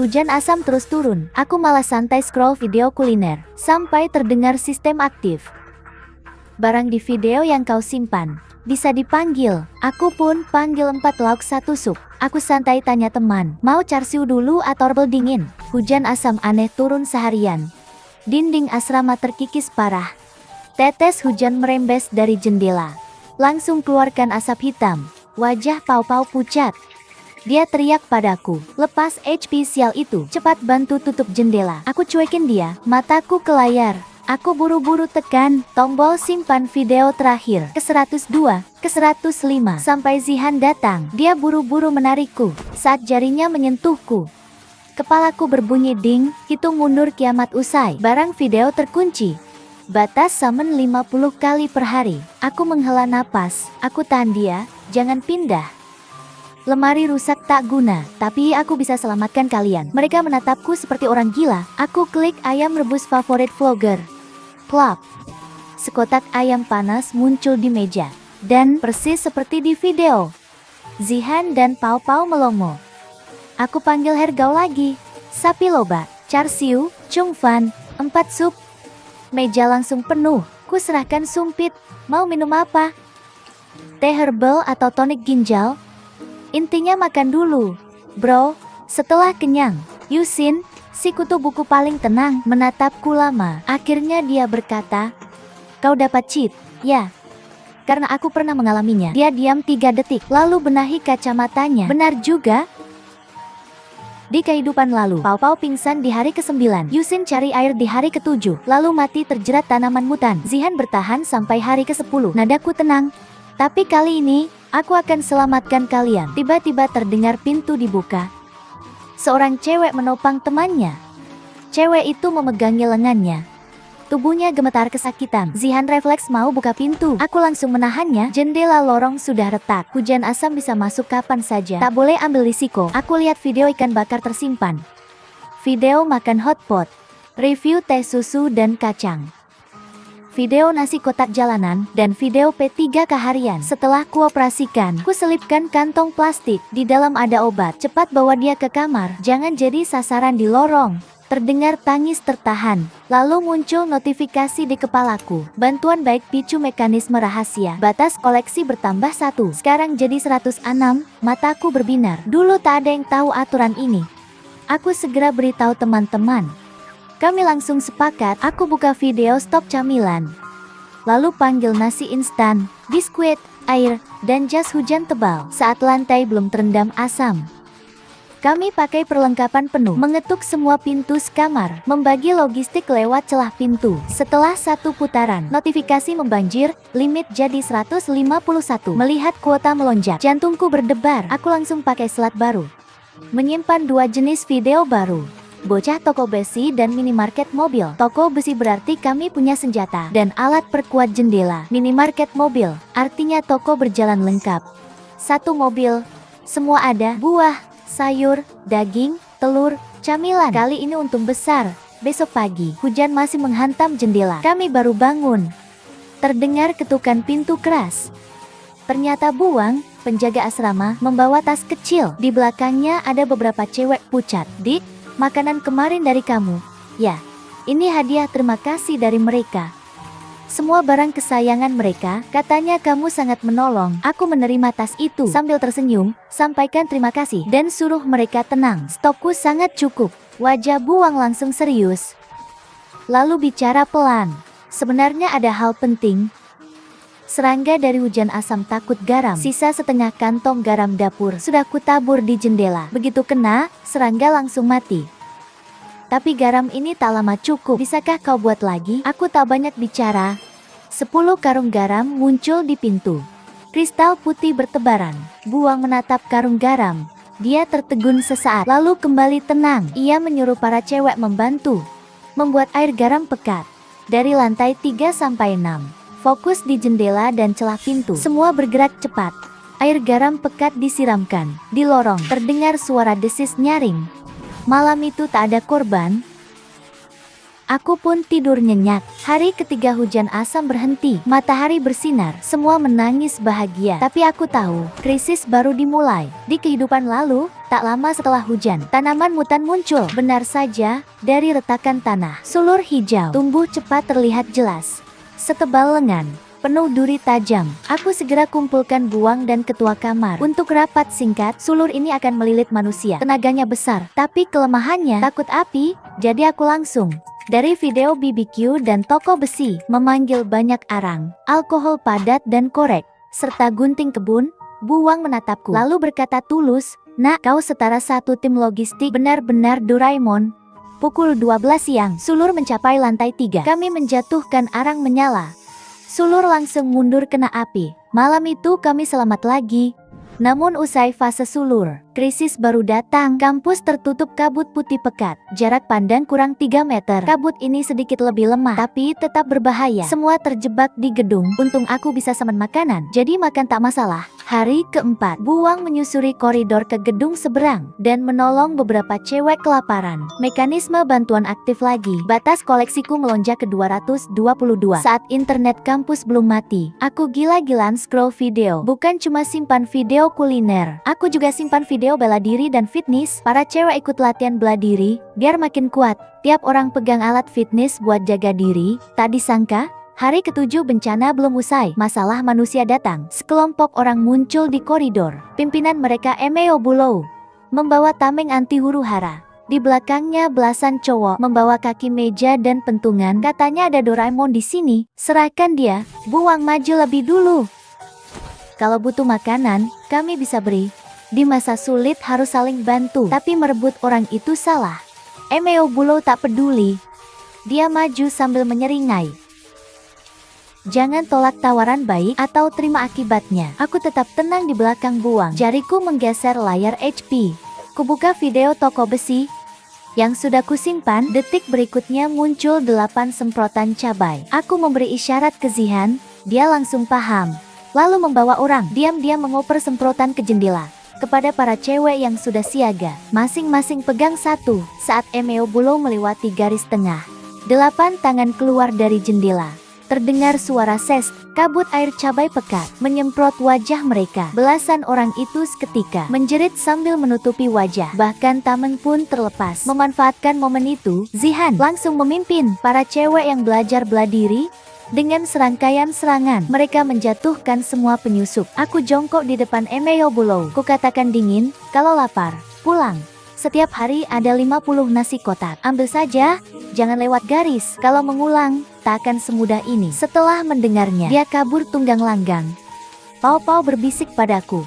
Hujan asam terus turun. Aku malah santai scroll video kuliner. Sampai terdengar sistem aktif. Barang di video yang kau simpan bisa dipanggil. Aku pun panggil 4 lauk 1 sup. Aku santai tanya teman, mau char siu dulu atau rebel dingin? Hujan asam aneh turun seharian. Dinding asrama terkikis parah. Tetes hujan merembes dari jendela. Langsung keluarkan asap hitam. Wajah Pau Pau pucat. Dia teriak padaku, lepas HP sial itu, cepat bantu tutup jendela. Aku cuekin dia, mataku ke layar. Aku buru-buru tekan tombol simpan video terakhir ke 102, ke 105 sampai Zihan datang. Dia buru-buru menarikku saat jarinya menyentuhku. Kepalaku berbunyi ding, hitung mundur kiamat usai. Barang video terkunci. Batas summon 50 kali per hari. Aku menghela napas, aku tahan dia, jangan pindah. Lemari rusak tak guna, tapi aku bisa selamatkan kalian. Mereka menatapku seperti orang gila. Aku klik ayam rebus favorit vlogger. Plop. Sekotak ayam panas muncul di meja. Dan persis seperti di video. Zihan dan Pau Pau melongo. Aku panggil Hergao lagi. Sapi loba, char siu, chung fan, 4 sup. Meja langsung penuh. Ku serahkan sumpit. Mau minum apa? Teh herbal atau tonik ginjal? Intinya makan dulu, bro. Setelah kenyang, Yusin, si kutu buku paling tenang, menatapku lama. Akhirnya dia berkata, kau dapat cheat, ya? Karena aku pernah mengalaminya. Dia diam 3 detik, lalu benahi kacamatanya. Benar juga. Di kehidupan lalu, Pau Pau pingsan di hari ke-9. Yusin cari air di hari ke-7, lalu mati terjerat tanaman mutan. Zihan bertahan sampai hari ke-10. Nadaku tenang. Tapi kali ini, aku akan selamatkan kalian. Tiba-tiba terdengar pintu dibuka. Seorang cewek menopang temannya. Cewek itu memegangi lengannya. Tubuhnya gemetar kesakitan. Zihan refleks mau buka pintu. Aku langsung menahannya. Jendela lorong sudah retak. Hujan asam bisa masuk kapan saja. Tak boleh ambil risiko. Aku lihat video ikan bakar tersimpan. Video makan hotpot. Review teh susu dan kacang. Video nasi kotak jalanan, dan video P3K harian. Setelah kuoperasikan, ku selipkan kantong plastik. Di dalam ada obat. Cepat bawa dia ke kamar. Jangan jadi sasaran di lorong. Terdengar tangis tertahan. Lalu muncul notifikasi di kepalaku. Bantuan baik picu mekanisme rahasia. Batas koleksi bertambah 1. Sekarang jadi 106. Mataku berbinar. Dulu tak ada yang tahu aturan ini. Aku segera beritahu teman-teman. Kami langsung sepakat. Aku buka video stok camilan. Lalu panggil nasi instan, biskuit, air, dan jas hujan tebal. Saat lantai belum terendam asam. Kami pakai perlengkapan penuh. Mengetuk semua pintu sekamar. Membagi logistik lewat celah pintu. Setelah 1 putaran, notifikasi membanjir. Limit jadi 151. Melihat kuota melonjak, jantungku berdebar. Aku langsung pakai slot baru. Menyimpan 2 jenis video baru. Bocah toko besi dan minimarket mobil. Toko besi berarti kami punya senjata dan alat perkuat jendela. Minimarket mobil, artinya toko berjalan lengkap. 1 mobil, semua ada. Buah, sayur, daging, telur, camilan. Kali ini untung besar. Besok pagi, hujan masih menghantam jendela. Kami baru bangun. Terdengar ketukan pintu keras. Ternyata Buang, penjaga asrama, membawa tas kecil. Di belakangnya ada beberapa cewek pucat. Dik, makanan kemarin dari kamu. Ya, ini hadiah terima kasih dari mereka. Semua barang kesayangan mereka, katanya kamu sangat menolong. Aku menerima tas itu sambil tersenyum, sampaikan terima kasih dan suruh mereka tenang. Stokku sangat cukup. Wajah Buang langsung serius. Lalu bicara pelan. Sebenarnya ada hal penting. Serangga dari hujan asam takut garam. Sisa setengah kantong garam dapur sudah kutabur di jendela. Begitu kena, serangga langsung mati. Tapi garam ini tak lama cukup. Bisakah kau buat lagi? Aku tak banyak bicara. 10 karung garam muncul di pintu. Kristal putih bertebaran. Buang menatap karung garam. Dia tertegun sesaat, lalu kembali tenang. Ia menyuruh para cewek membantu membuat air garam pekat. Dari lantai 3 sampai 6. Fokus di jendela dan celah pintu. Semua bergerak cepat. Air garam pekat disiramkan. Di lorong terdengar suara desis nyaring. Malam itu tak ada korban. Aku pun tidur nyenyak. Hari ketiga hujan asam berhenti. Matahari bersinar. Semua menangis bahagia. Tapi aku tahu, krisis baru dimulai. Di kehidupan lalu, tak lama setelah hujan, tanaman mutan muncul. Benar saja, dari retakan tanah, sulur hijau tumbuh cepat terlihat jelas. Setebal lengan, penuh duri tajam. Aku segera kumpulkan buang dan ketua kamar. Untuk rapat singkat, sulur ini akan melilit manusia. Tenaganya besar, tapi kelemahannya takut api, jadi aku langsung dari video BBQ dan toko besi memanggil banyak arang, alkohol padat dan korek, serta gunting kebun. Buang menatapku, lalu berkata tulus, "Nak, kau setara satu tim logistik, benar-benar Doraemon." Pukul 12 siang, sulur mencapai lantai 3. Kami menjatuhkan arang menyala. Sulur langsung mundur kena api. Malam itu kami selamat lagi. Namun usai fase sulur, krisis baru datang. Kampus tertutup kabut putih pekat. Jarak pandang kurang 3 meter. Kabut ini sedikit lebih lemah, tapi tetap berbahaya. Semua terjebak di gedung. Untung aku bisa semen makanan, jadi makan tak masalah. Hari keempat, Buang menyusuri koridor ke gedung seberang dan menolong beberapa cewek kelaparan. Mekanisme bantuan aktif lagi. Batas koleksiku melonjak ke 222 saat internet kampus belum mati. Aku gila-gilaan scroll video. Bukan cuma simpan video kuliner, aku juga simpan video bela diri dan fitness. Para cewek ikut latihan bela diri biar makin kuat. Tiap orang pegang alat fitness buat jaga diri. Tak disangka, hari ketujuh bencana belum usai. Masalah manusia datang. Sekelompok orang muncul di koridor. Pimpinan mereka Emeo Bulow membawa tameng anti huru-hara. Di belakangnya belasan cowok membawa kaki meja dan pentungan. Katanya ada Doraemon di sini. Serahkan dia. Buang maju lebih dulu. Kalau butuh makanan, kami bisa beri. Di masa sulit harus saling bantu. Tapi merebut orang itu salah. Emeo Bulow tak peduli. Dia maju sambil menyeringai. Jangan tolak tawaran baik atau terima akibatnya. Aku tetap tenang di belakang Buang. Jariku menggeser layar HP. Kubuka video toko besi yang sudah kusimpan. Detik berikutnya muncul 8 semprotan cabai. Aku memberi isyarat ke Zihan. Dia langsung paham. Lalu membawa orang diam-diam mengoper semprotan ke jendela. Kepada para cewek yang sudah siaga, masing-masing pegang satu. Saat Emeo Bulow melewati garis tengah, 8 tangan keluar dari jendela. Terdengar suara ses, kabut air cabai pekat menyemprot wajah mereka. Belasan orang itu seketika menjerit sambil menutupi wajah. Bahkan tameng pun terlepas. Memanfaatkan momen itu, Zihan langsung memimpin para cewek yang belajar bela diri. Dengan serangkaian serangan, mereka menjatuhkan semua penyusup. Aku jongkok di depan Emeo Bulow. Kukatakan dingin, kalau lapar, pulang. Setiap hari ada 50 nasi kotak. Ambil saja, jangan lewat garis. Kalau mengulang, tak akan semudah ini. Setelah mendengarnya, dia kabur tunggang langgang. Pau-Pau berbisik padaku.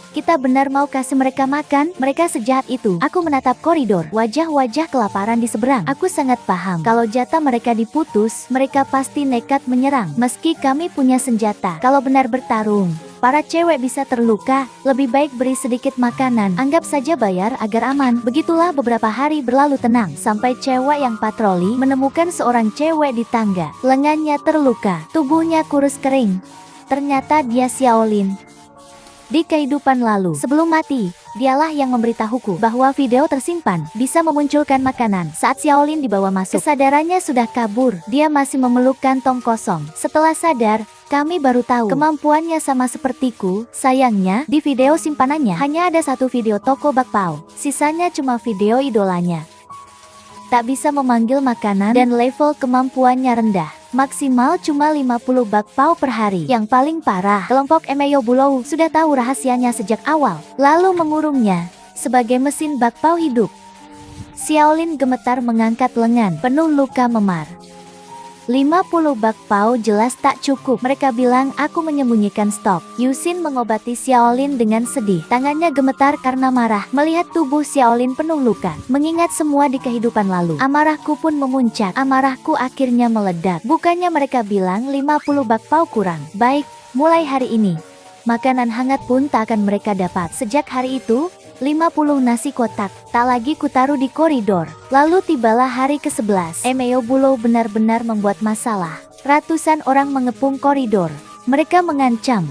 Kita benar mau kasih mereka makan? Mereka sejahat itu. Aku menatap koridor, wajah-wajah kelaparan di seberang. Aku sangat paham, kalau jatah mereka diputus, mereka pasti nekat menyerang. Meski kami punya senjata, kalau benar bertarung, para cewek bisa terluka. Lebih baik beri sedikit makanan. Anggap saja bayar agar aman. Begitulah beberapa hari berlalu tenang. Sampai cewek yang patroli menemukan seorang cewek di tangga. Lengannya terluka. Tubuhnya kurus kering. Ternyata dia Xiaolin. Di kehidupan lalu, sebelum mati, dialah yang memberitahuku bahwa video tersimpan bisa memunculkan makanan. Saat Xiaolin dibawa masuk, kesadarannya sudah kabur. Dia masih memeluk kantong kosong. Setelah sadar, kami baru tahu kemampuannya sama sepertiku. Sayangnya, di video simpanannya hanya ada satu video toko bakpao. Sisanya cuma video idolanya. Tak bisa memanggil makanan dan level kemampuannya rendah. Maksimal cuma 50 bakpao per hari. Yang paling parah, kelompok Emeo Bulow sudah tahu rahasianya sejak awal, lalu mengurungnya sebagai mesin bakpao hidup. Xiaolin gemetar mengangkat lengan, penuh luka memar. 50 bakpao jelas tak cukup. Mereka bilang aku menyembunyikan stok. Yusin mengobati Xiaolin dengan sedih. Tangannya gemetar karena marah melihat tubuh Xiaolin penuh luka. Mengingat semua di kehidupan lalu, amarahku pun memuncak. Amarahku akhirnya meledak. Bukannya mereka bilang 50 bakpao kurang. Baik, mulai hari ini, makanan hangat pun tak akan mereka dapat. Sejak hari itu, 50 nasi kotak, tak lagi kutaruh di koridor. Lalu tibalah hari ke-11. Emeo Bulow benar-benar membuat masalah. Ratusan orang mengepung koridor. Mereka mengancam,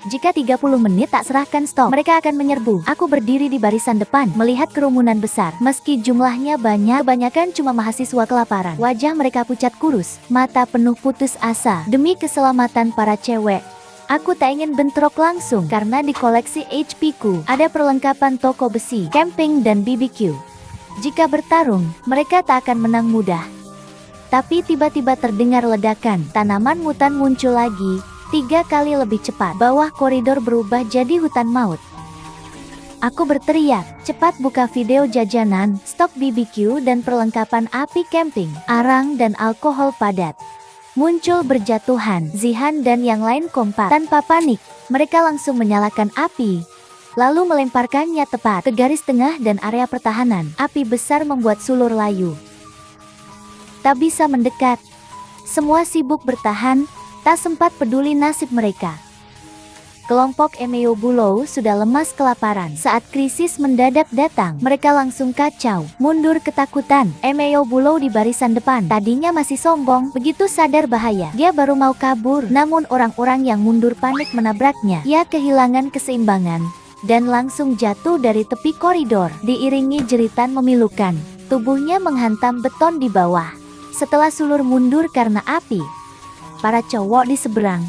Jika 30 menit tak serahkan stok, mereka akan menyerbu. Aku berdiri di barisan depan, melihat kerumunan besar. Meski jumlahnya banyak, kebanyakan cuma mahasiswa kelaparan. Wajah mereka pucat kurus, mata penuh putus asa. Demi keselamatan para cewek, aku tak ingin bentrok langsung, karena di koleksi HP ku ada perlengkapan toko besi, camping, dan BBQ. Jika bertarung, mereka tak akan menang mudah. Tapi tiba-tiba terdengar ledakan, tanaman mutan muncul lagi, 3 kali lebih cepat. Bawah koridor berubah jadi hutan maut. Aku berteriak, cepat buka video jajanan, stok BBQ dan perlengkapan api camping, arang dan alkohol padat. Muncul berjatuhan, Zihan dan yang lain kompak. Tanpa panik, mereka langsung menyalakan api, lalu melemparkannya tepat ke garis tengah dan area pertahanan. Api besar membuat sulur layu tak bisa mendekat. Semua sibuk bertahan, tak sempat peduli nasib mereka. Kelompok Emeo Bulow sudah lemas kelaparan. Saat krisis mendadak datang, mereka langsung kacau, mundur ketakutan. Emeo Bulow di barisan depan, tadinya masih sombong, begitu sadar bahaya, dia baru mau kabur. Namun orang-orang yang mundur panik menabraknya. Ia kehilangan keseimbangan dan langsung jatuh dari tepi koridor. Diiringi jeritan memilukan, tubuhnya menghantam beton di bawah. Setelah sulur mundur karena api, para cowok di seberang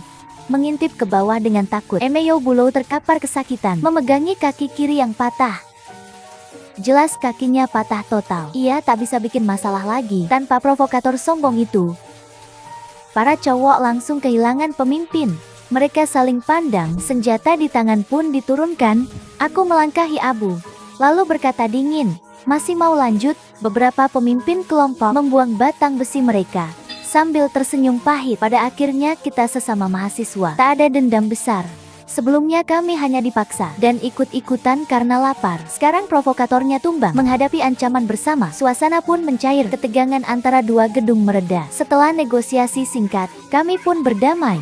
mengintip ke bawah dengan takut. Emeo Bulow terkapar kesakitan, memegangi kaki kiri yang patah. Jelas kakinya patah total. Ia tak bisa bikin masalah lagi tanpa provokator sombong itu. Para cowok langsung kehilangan pemimpin. Mereka saling pandang, senjata di tangan pun diturunkan. Aku melangkahi Abu, lalu berkata dingin, masih mau lanjut? Beberapa pemimpin kelompok membuang batang besi mereka sambil tersenyum pahit. Pada akhirnya kita sesama mahasiswa tak ada dendam besar. Sebelumnya kami hanya dipaksa dan ikut-ikutan karena lapar. Sekarang provokatornya tumbang. Menghadapi ancaman bersama, suasana pun mencair. Ketegangan antara dua gedung mereda. Setelah negosiasi singkat, kami pun berdamai.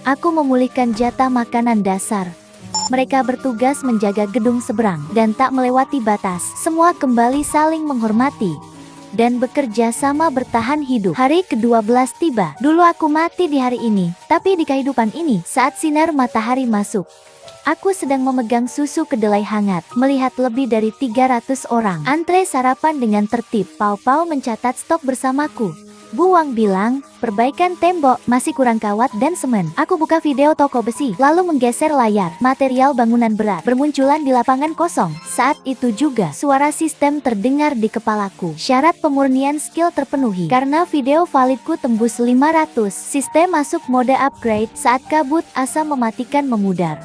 Aku memulihkan jatah makanan dasar. Mereka bertugas menjaga gedung seberang dan tak melewati batas. Semua kembali saling menghormati dan bekerja sama bertahan hidup. Hari ke-12 tiba. Dulu aku mati di hari ini, tapi di kehidupan ini, saat sinar matahari masuk, aku sedang memegang susu kedelai hangat, melihat lebih dari 300 orang antre sarapan dengan tertib. Pau-Pau mencatat stok bersamaku. Bu Wang bilang, perbaikan tembok, masih kurang kawat dan semen. Aku buka video toko besi, lalu menggeser layar. Material bangunan berat bermunculan di lapangan kosong. Saat itu juga, suara sistem terdengar di kepalaku. Syarat pemurnian skill terpenuhi. Karena video validku tembus 500, sistem masuk mode upgrade. Saat kabut asam mematikan memudar.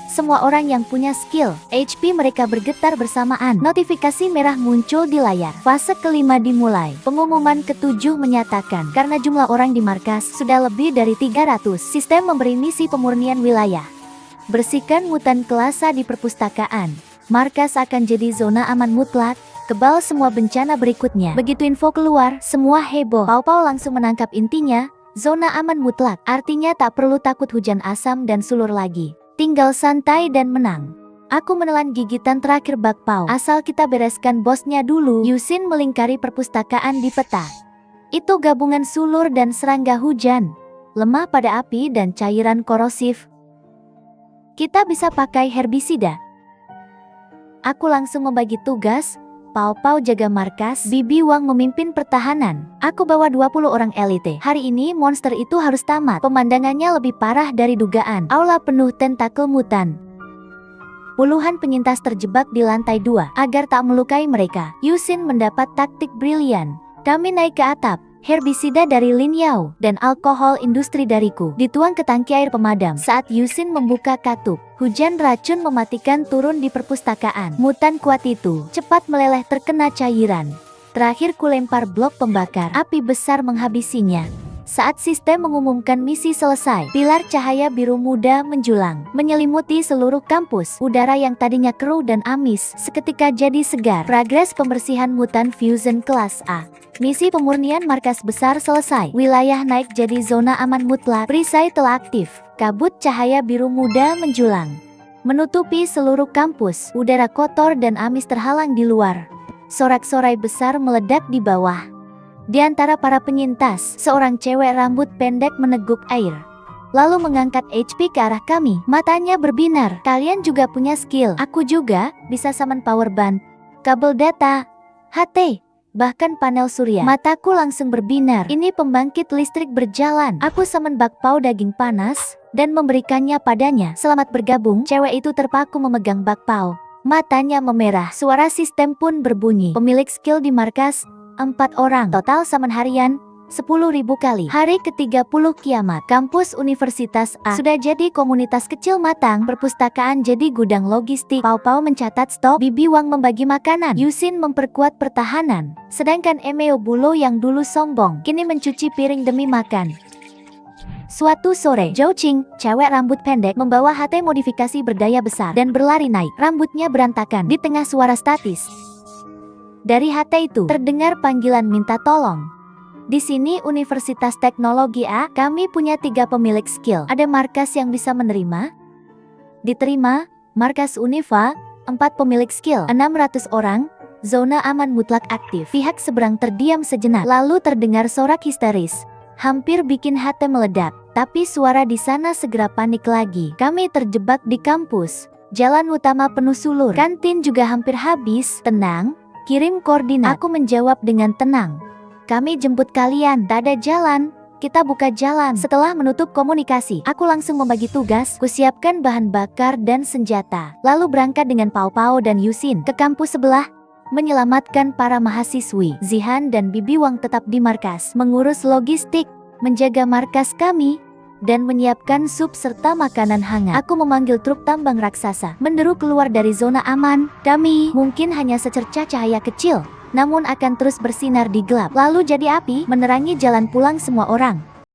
Semua orang yang punya skill, HP mereka bergetar bersamaan. Notifikasi merah muncul di layar. Fase kelima dimulai. Pengumuman ke-7 menyatakan, karena jumlah orang di markas sudah lebih dari 300, sistem memberi misi pemurnian wilayah. Bersihkan mutan kelas A di perpustakaan. Markas akan jadi zona aman mutlak. Kebal semua bencana berikutnya. Begitu info keluar, semua heboh. Pau-Pau langsung menangkap intinya. Zona aman mutlak, artinya tak perlu takut hujan asam dan sulur lagi. Tinggal santai dan menang. Aku menelan gigitan terakhir bakpao. Asal kita bereskan bosnya dulu. Yusin melingkari perpustakaan di peta. Itu gabungan sulur dan serangga hujan. Lemah pada api dan cairan korosif. Kita bisa pakai herbisida. Aku langsung membagi tugas. Pau-Pau jaga markas, Bibi Wang memimpin pertahanan. Aku bawa 20 orang elite. Hari ini monster itu harus tamat. Pemandangannya lebih parah dari dugaan. Aula penuh tentakel mutan. Puluhan penyintas terjebak di lantai 2 agar tak melukai mereka. Yusin mendapat taktik brilian. Kami naik ke atap. Herbisida dari Lin Yao dan alkohol industri dariku dituang ke tangki air pemadam. Saat Yusin membuka katup, hujan racun mematikan turun di perpustakaan. Mutan kuat itu cepat meleleh terkena cairan. Terakhir kulempar blok pembakar. Api besar menghabisinya. Saat sistem mengumumkan misi selesai, pilar cahaya biru muda menjulang, menyelimuti seluruh kampus. Udara yang tadinya keruh dan amis seketika jadi segar. Progres pembersihan mutan fusion kelas A. Misi pemurnian markas besar selesai. Wilayah naik jadi zona aman mutlak. Perisai telah aktif. Kabut cahaya biru muda menjulang, menutupi seluruh kampus. Udara kotor dan amis terhalang di luar. Sorak-sorai besar meledak di bawah. Di antara para penyintas, seorang cewek rambut pendek meneguk air. lalu mengangkat HP ke arah kami. Matanya berbinar. Kalian juga punya skill. Aku juga bisa summon power band, kabel data, HT, bahkan panel surya. Mataku langsung berbinar. Ini pembangkit listrik berjalan. Aku summon bakpao daging panas dan memberikannya padanya. Selamat bergabung. Cewek itu terpaku memegang bakpao. Matanya memerah. Suara sistem pun berbunyi. Pemilik skill di markas 4 orang. Total summon harian 10.000 kali. Hari ke-30 kiamat. Kampus Universitas A sudah jadi komunitas kecil matang. Perpustakaan jadi gudang logistik. Pau-Pau mencatat stok. Bibi Wang membagi makanan. Yusin memperkuat pertahanan. Sedangkan Emeo Bulo yang dulu sombong, kini mencuci piring demi makan. Suatu sore, Zhou Qing, cewek rambut pendek, membawa HT modifikasi berdaya besar dan berlari naik. Rambutnya berantakan. Di tengah suara statis dari HT itu, terdengar panggilan minta tolong. Di sini Universitas Teknologi A, kami punya 3 pemilik skill. Ada markas yang bisa menerima? Diterima. Markas Univa, 4 pemilik skill, 600 orang. Zona aman mutlak aktif. Pihak seberang terdiam sejenak, lalu terdengar sorak histeris. Hampir bikin HT meledak. Tapi suara di sana segera panik lagi. Kami terjebak di kampus. Jalan utama penuh sulur. Kantin juga hampir habis. Tenang, kirim koordinat. Aku menjawab dengan tenang. Kami jemput kalian. Tak ada jalan. Kita buka jalan. Setelah menutup komunikasi, aku langsung membagi tugas. Kusiapkan bahan bakar dan senjata. Lalu berangkat dengan Pau-Pau dan Yusin ke kampus sebelah. Menyelamatkan para mahasiswi. Zihan dan Bibi Wang tetap di markas. Mengurus logistik, menjaga markas kami, dan menyiapkan sup serta makanan hangat. Aku memanggil truk tambang raksasa. Menderu keluar dari zona aman. Kami mungkin hanya secercah cahaya kecil, namun akan terus bersinar di gelap, lalu jadi api, menerangi jalan pulang semua orang.